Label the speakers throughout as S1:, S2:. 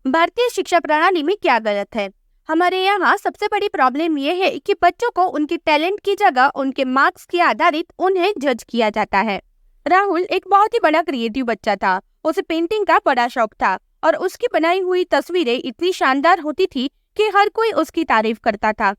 S1: भारतीय शिक्षा प्रणाली में क्या गलत है? हमारे यहाँ सबसे बड़ी प्रॉब्लम ये है कि बच्चों को उनके टैलेंट की जगह उनके मार्क्स के आधारित उन्हें जज किया जाता है। राहुल एक बहुत ही बड़ा क्रिएटिव बच्चा था। उसे पेंटिंग का बड़ा शौक था और उसकी बनाई हुई तस्वीरें इतनी शानदार होती थी कि हर कोई उसकी तारीफ करता था।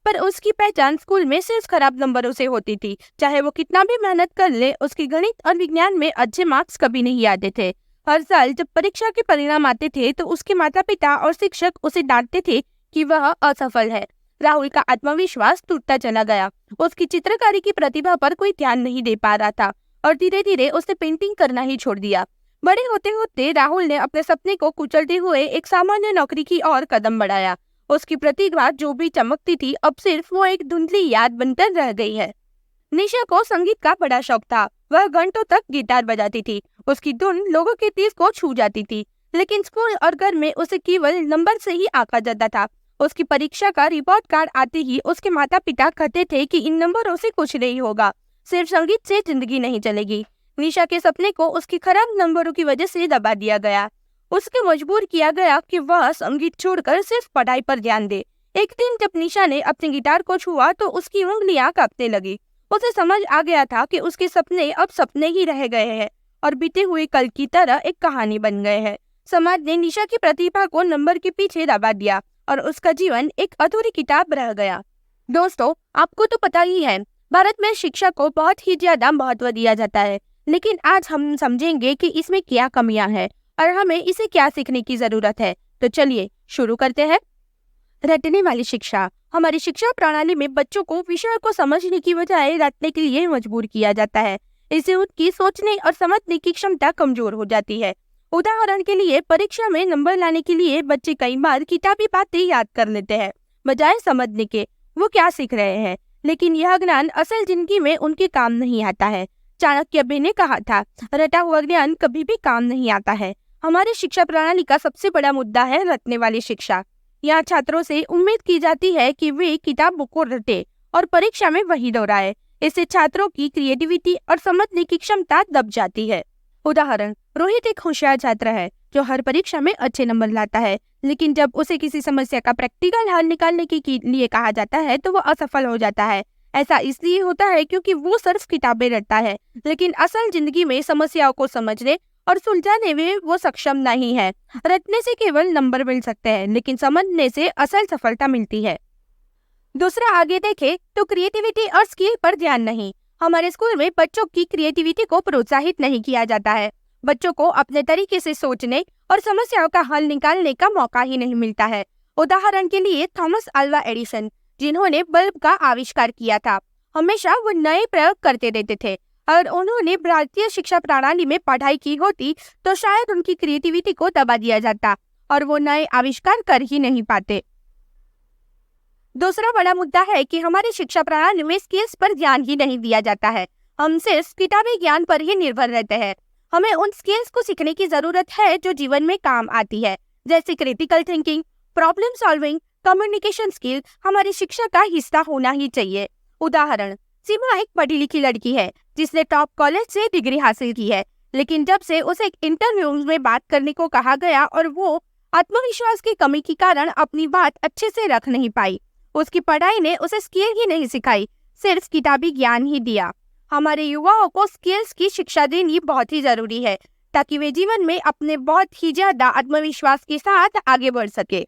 S1: पर उसकी पहचान स्कूल में सिर्फ खराब नंबरों से होती थी। चाहे वो कितना भी मेहनत कर ले, उसकी गणित और विज्ञान में अच्छे मार्क्स कभी नहीं आते थे। हर साल जब परीक्षा के परिणाम आते थे तो उसके माता पिता और शिक्षक उसे डांटते थे कि वह असफल है। राहुल का आत्मविश्वास टूटता चला गया। उसकी चित्रकारी की प्रतिभा पर कोई ध्यान नहीं दे पा रहा था और धीरे धीरे उसने पेंटिंग करना ही छोड़ दिया। बड़े होते होते राहुल ने अपने सपने को कुचलते हुए एक सामान्य नौकरी की ओर कदम बढ़ाया। उसकी प्रतिभा जो भी चमकती थी, अब सिर्फ वो एक धुंधली याद बनकर रह गई है। निशा को संगीत का बड़ा शौक था। वह घंटों तक गिटार बजाती थी। उसकी धुन लोगों के दिल को छू जाती थी, लेकिन स्कूल और घर में उसे केवल नंबर से ही आंका जाता था। उसकी परीक्षा का रिपोर्ट कार्ड आते ही उसके माता पिता कहते थे कि इन नंबरों से कुछ नहीं होगा, सिर्फ संगीत से जिंदगी नहीं चलेगी। निशा के सपने को उसकी खराब नंबरों की वजह से दबा दिया गया। उसके मजबूर किया गया कि वह संगीत छोड़कर सिर्फ पढ़ाई पर ध्यान दे। एक दिन जब निशा ने अपने गिटार को छुआ तो उसकी उंगलियां कांपने लगी। उसे समझ आ गया था कि उसके सपने अब सपने ही रह गए हैं और बीते हुए कल की तरह एक कहानी बन गए हैं। समाज ने निशा की प्रतिभा को नंबर के पीछे दबा दिया और उसका जीवन एक अधूरी किताब रह गया। दोस्तों, आपको तो पता ही है, भारत में शिक्षा को बहुत ही ज्यादा महत्व दिया जाता है, लेकिन आज हम समझेंगे कि इसमें क्या कमियां हैं और हमें इसे क्या सीखने की जरूरत है। तो चलिए शुरू करते हैं। रटने वाली शिक्षा। हमारी शिक्षा प्रणाली में बच्चों को विषय को समझने की बजाय रटने के लिए मजबूर किया जाता है। इससे उनकी सोचने और समझने की क्षमता कमजोर हो जाती है। उदाहरण के लिए, परीक्षा में नंबर लाने के लिए बच्चे कई बार किताबी बातें याद कर लेते हैं बजाय समझने के वो क्या सीख रहे हैं। लेकिन यह ज्ञान असल जिंदगी में उनके काम नहीं आता है। चाणक्य भी ने कहा था, रटा हुआ ज्ञान कभी भी काम नहीं आता है। हमारी शिक्षा प्रणाली का सबसे बड़ा मुद्दा है रटने वाली शिक्षा। यहाँ छात्रों से उम्मीद की जाती है कि वे किताबों को रटे और परीक्षा में वही दोहराए। इससे छात्रों की क्रिएटिविटी और समझने की क्षमता दब जाती है। उदाहरण, रोहित एक होशियार छात्र है जो हर परीक्षा में अच्छे नंबर लाता है, लेकिन जब उसे किसी समस्या का प्रैक्टिकल हल निकालने के लिए कहा जाता है तो वो असफल हो जाता है। ऐसा इसलिए होता है क्योंकि वो सिर्फ किताबें रटता है, लेकिन असल जिंदगी में समस्याओं को समझने और सुलझाने में वो सक्षम नहीं है। रटने से केवल नंबर मिल सकते हैं, लेकिन समझने से असल सफलता मिलती है। दूसरा, आगे देखें तो क्रिएटिविटी और स्किल पर ध्यान नहीं। हमारे स्कूल में बच्चों की क्रिएटिविटी को प्रोत्साहित नहीं किया जाता है। बच्चों को अपने तरीके से सोचने और समस्याओं का हल निकालने का मौका ही नहीं मिलता है। उदाहरण के लिए, थॉमस अल्वा एडिसन, जिन्होंने बल्ब का आविष्कार किया था, हमेशा वो नए प्रयोग करते रहते थे। अगर उन्होंने भारतीय शिक्षा प्रणाली में पढ़ाई की होती तो शायद उनकी क्रिएटिविटी को दबा दिया जाता और वो नए आविष्कार कर ही नहीं पाते। दूसरा बड़ा मुद्दा है कि हमारी शिक्षा प्रणाली में स्किल्स पर ध्यान ही नहीं दिया जाता है। हम सिर्फ किताबी ज्ञान पर ही निर्भर रहते हैं। हमें उन स्किल्स को सीखने की जरूरत है जो जीवन में काम आती है, जैसे critical thinking, problem solving, communication skill हमारी शिक्षा का हिस्सा होना ही चाहिए। उदाहरण, सीमा एक पढ़ी लिखी लड़की है जिसने टॉप कॉलेज से डिग्री हासिल की है, लेकिन जब से उसे एक इंटरव्यू में बात करने को कहा गया और वो आत्मविश्वास की कमी के कारण अपनी बात अच्छे से रख नहीं पाई। उसकी पढ़ाई ने उसे स्किल ही नहीं सिखाई, सिर्फ किताबी ज्ञान ही दिया। हमारे युवाओं को स्किल्स की शिक्षा देनी बहुत ही जरूरी है ताकि वे जीवन में अपने बहुत ही ज्यादा आत्मविश्वास के साथ आगे बढ़ सके।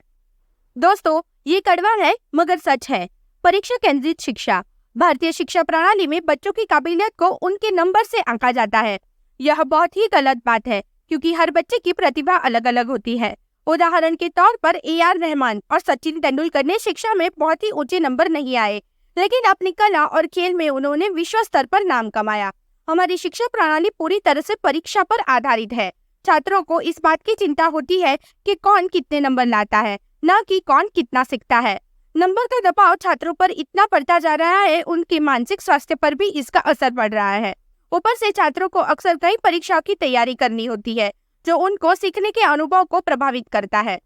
S1: दोस्तों, ये कड़वा है मगर सच है। परीक्षा केंद्रित शिक्षा। भारतीय शिक्षा प्रणाली में बच्चों की काबिलियत को उनके नंबर से आंका जाता है। यह बहुत ही गलत बात है क्योंकि हर बच्चे की प्रतिभा अलग अलग होती है। उदाहरण के तौर पर AR रहमान और सचिन तेंदुलकर ने शिक्षा में बहुत ही ऊंचे नंबर नहीं आए, लेकिन अपनी कला और खेल में उन्होंने विश्व स्तर पर नाम कमाया। हमारी शिक्षा प्रणाली पूरी तरह से परीक्षा पर आधारित है। छात्रों को इस बात की चिंता होती है कि कौन कितने नंबर लाता है, न कि कौन कितना सीखता है। नंबर का दबाव छात्रों पर इतना पड़ता जा रहा है, उनके मानसिक स्वास्थ्य पर भी इसका असर पड़ रहा है। ऊपर से छात्रों को अक्सर कई परीक्षाओं की तैयारी करनी होती है जो उनको सीखने के अनुभव को प्रभावित करता है।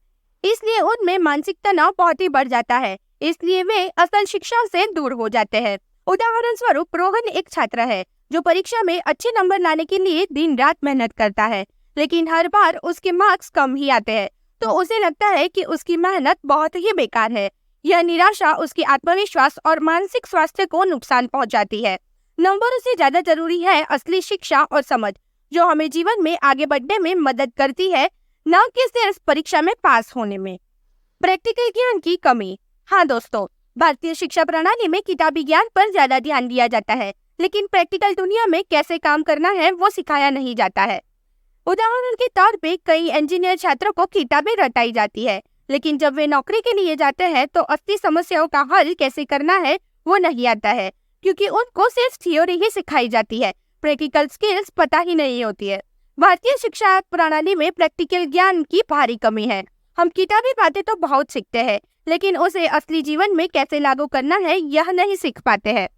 S1: इसलिए उनमें मानसिक तनाव बहुत ही बढ़ जाता है, इसलिए वे असल शिक्षा से दूर हो जाते हैं। उदाहरण स्वरूप, रोहन एक छात्र है जो परीक्षा में अच्छे नंबर लाने के लिए दिन रात मेहनत करता है, लेकिन हर बार उसके मार्क्स कम ही आते हैं। तो उसे लगता है कि उसकी मेहनत बहुत ही बेकार है। यह निराशा उसके आत्मविश्वास और मानसिक स्वास्थ्य को नुकसान पहुंचाती है। नंबरों से ज्यादा जरूरी है असली शिक्षा और समझ, जो हमें जीवन में आगे बढ़ने में मदद करती है, न कि सिर्फ परीक्षा में पास होने में। प्रैक्टिकल ज्ञान की कमी। हाँ दोस्तों, भारतीय शिक्षा प्रणाली में किताबी ज्ञान पर ज्यादा ध्यान दिया जाता है, लेकिन प्रैक्टिकल दुनिया में कैसे काम करना है वो सिखाया नहीं जाता है। उदाहरण के तौर पे कई इंजीनियर छात्रों को किताबें रटाई जाती है, लेकिन जब वे नौकरी के लिए जाते हैं तो असली समस्याओं का हल कैसे करना है वो नहीं आता है, क्योंकि उनको सिर्फ थ्योरी ही सिखाई जाती है, प्रैक्टिकल स्किल्स पता ही नहीं होती है। भारतीय शिक्षा प्रणाली में प्रैक्टिकल ज्ञान की भारी कमी है। हम किताबी बातें तो बहुत सीखते हैं, लेकिन उसे असली जीवन में कैसे लागू करना है यह नहीं सीख पाते हैं।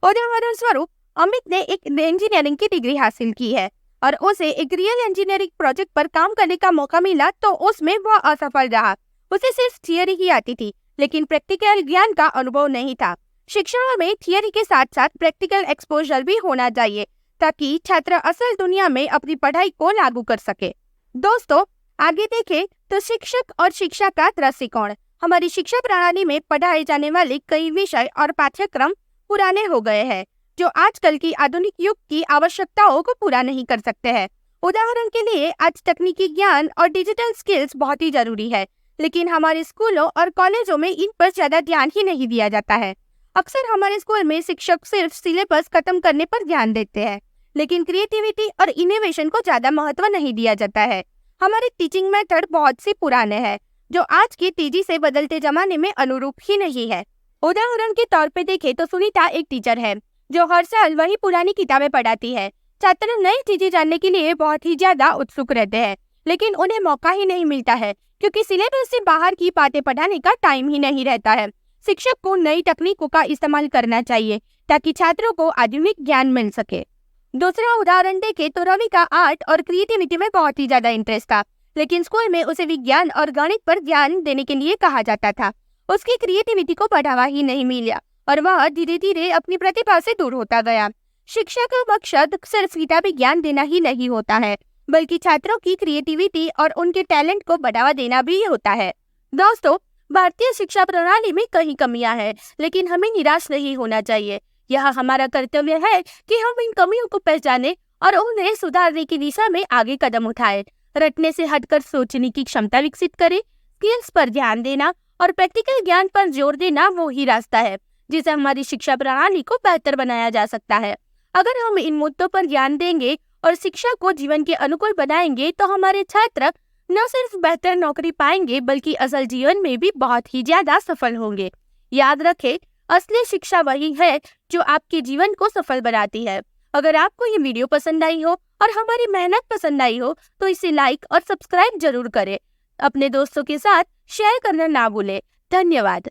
S1: उदाहरण स्वरूप, अमित ने एक इंजीनियरिंग की डिग्री हासिल की है और उसे एक रियल इंजीनियरिंग प्रोजेक्ट पर काम करने का मौका मिला तो उसमें वह असफल रहा। उसे सिर्फ थियरी ही आती थी, लेकिन प्रैक्टिकल ज्ञान का अनुभव नहीं था। शिक्षा में थियरी के साथ साथ प्रैक्टिकल एक्सपोजर भी होना चाहिए, ताकि छात्र असल दुनिया में अपनी पढ़ाई को लागू कर सके। दोस्तों, आगे देखें तो शिक्षक और शिक्षा का दृष्टिकोण। हमारी शिक्षा प्रणाली में पढ़ाए जाने वाले कई विषय और पाठ्यक्रम पुराने हो गए हैं, जो आजकल की आधुनिक युग की आवश्यकताओं को पूरा नहीं कर सकते हैं। उदाहरण के लिए, आज तकनीकी ज्ञान और डिजिटल स्किल्स बहुत ही जरूरी है, लेकिन हमारे स्कूलों और कॉलेजों में इन पर ज्यादा ध्यान ही नहीं दिया जाता है। अक्सर हमारे स्कूल में शिक्षक सिर्फ सिलेबस खत्म करने पर ध्यान देते हैं, लेकिन क्रिएटिविटी और इनोवेशन को ज्यादा महत्व नहीं दिया जाता है। हमारे टीचिंग मेथड बहुत से पुराने हैं, जो आज की तेजी से बदलते जमाने में अनुरूप ही नहीं है। उदाहरण के तौर पे देखें तो सुनीता एक टीचर है, जो हर साल वही पुरानी किताबें पढ़ाती है। छात्र नई चीजें जानने के लिए बहुत ही ज्यादा उत्सुक रहते हैं, लेकिन उन्हें मौका ही नहीं मिलता है, क्योंकि सिलेबस से बाहर की बातें पढ़ाने का टाइम ही नहीं रहता है। शिक्षक को नई तकनीकों का इस्तेमाल करना चाहिए, ताकि छात्रों को आधुनिक ज्ञान मिल सके। दूसरा उदाहरण देखें तो रवि का आर्ट और क्रिएटिविटी में बहुत ही ज्यादा इंटरेस्ट था, लेकिन स्कूल में उसे विज्ञान और गणित पर ध्यान देने के लिए कहा जाता था। उसकी क्रिएटिविटी को बढ़ावा ही नहीं मिला और वह धीरे धीरे अपनी प्रतिभा से दूर होता गया। शिक्षा का मकसद सिर्फ किताबी ज्ञान देना ही नहीं होता है, बल्कि छात्रों की क्रिएटिविटी और उनके टैलेंट को बढ़ावा देना भी होता है। दोस्तों, भारतीय शिक्षा प्रणाली में कई कमियां हैं, लेकिन हमें निराश नहीं होना चाहिए। यह हमारा कर्तव्य है कि हम इन कमियों को पहचाने और उन्हें सुधारने की दिशा में आगे कदम उठाएं। रटने से हटकर सोचने की क्षमता विकसित करें। स्किल्स पर ध्यान देना और प्रैक्टिकल ज्ञान पर जोर देना वो ही रास्ता है जिससे हमारी शिक्षा प्रणाली को बेहतर बनाया जा सकता है। अगर हम इन मुद्दों पर ध्यान देंगे और शिक्षा को जीवन के अनुकूल बनाएंगे तो हमारे छात्र न सिर्फ बेहतर नौकरी पाएंगे, बल्कि असल जीवन में भी बहुत ही ज्यादा सफल होंगे। याद रखें, असली शिक्षा वही है जो आपके जीवन को सफल बनाती है। अगर आपको ये वीडियो पसंद आई हो और हमारी मेहनत पसंद आई हो तो इसे लाइक और सब्सक्राइब जरूर करें। अपने दोस्तों के साथ शेयर करना ना भूलें। धन्यवाद।